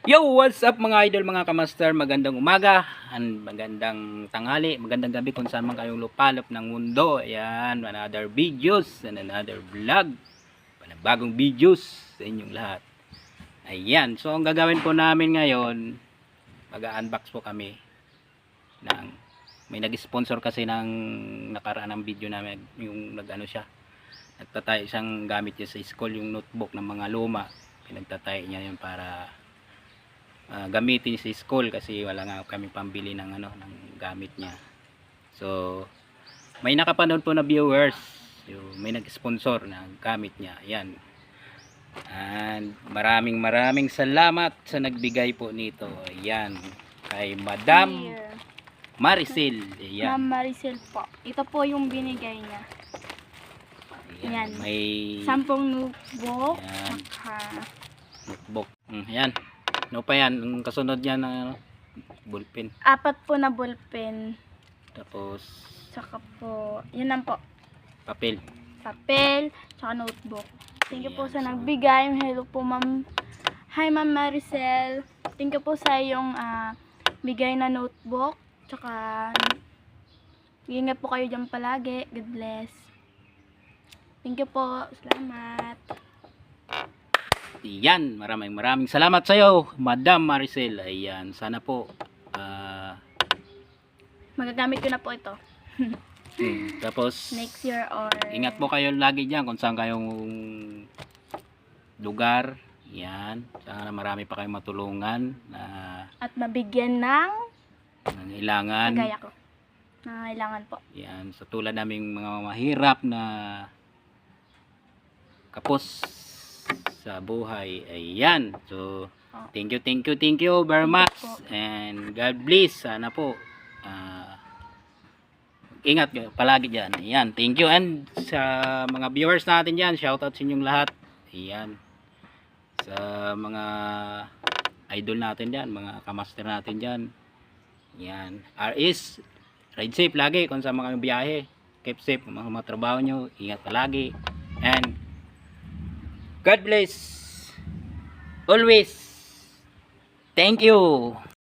Yo, what's up mga idol, mga kamaster? Magandang umaga, magandang tanghali, magandang gabi kung saan man kayong lupalop ng mundo. Ayan, another videos and another vlog. Bagong videos sa inyong lahat. Ayan, so ang gagawin po namin ngayon, mag-unbox po kami ng, may nag-sponsor kasi ng nakaraan ng video namin, yung nag-ano siya, nagtatay isang gamit niya sa school, yung notebook ng mga luma. Pinagtatay niya yun para gamitin sa school kasi wala nga kami pambili ng ng gamit niya. So may nakapanood po na viewers, may nag-sponsor ng gamit niya. Ayan. And maraming salamat sa nagbigay po nito. Ayan, kay Madam Maricel. Ayan. Ma'am Maricel po. Ito po yung binigay niya. Ayan. May 10 notebook. Ayan. Notebook. Ayan. Ano pa yan? Ang kasunod niya na ballpen. 4 po na ballpen. Tapos Tsaka po, yun lang po. papel. Papel, tsaka notebook. Thank you po Ayan, sa so nagbigay. Hello po ma'am. Hi ma'am Maricel. Thank you po sa yung bigay na notebook. Tsaka ingat po kayo dyan palagi. God bless. Thank you po. Salamat. Iyan, maraming salamat sa iyo, Madam Maricel. Ayan, sana po Magagamit ko na po ito. tapos Next year or ingat po kayo lagi diyan kung saan kayong lugar. Yan, sana marami pa kayong matulungan na at mabigyan ng nangailangan. kagaya ko. Nangailangan po. Yan, sa tulad naming mga mahirap na kapos sa buhay. Ayan. So, thank you very much. And God bless. Sana po ingat palagi dyan. Ayan. Thank you. And sa mga viewers natin dyan, shoutout sa inyong lahat. Ayan. Sa mga idol natin dyan, mga kamaster natin dyan. Ayan. RS, ride safe lagi kung sa mga biyahe. Keep safe mga trabaho nyo. Ingat palagi. And God bless always. Thank you.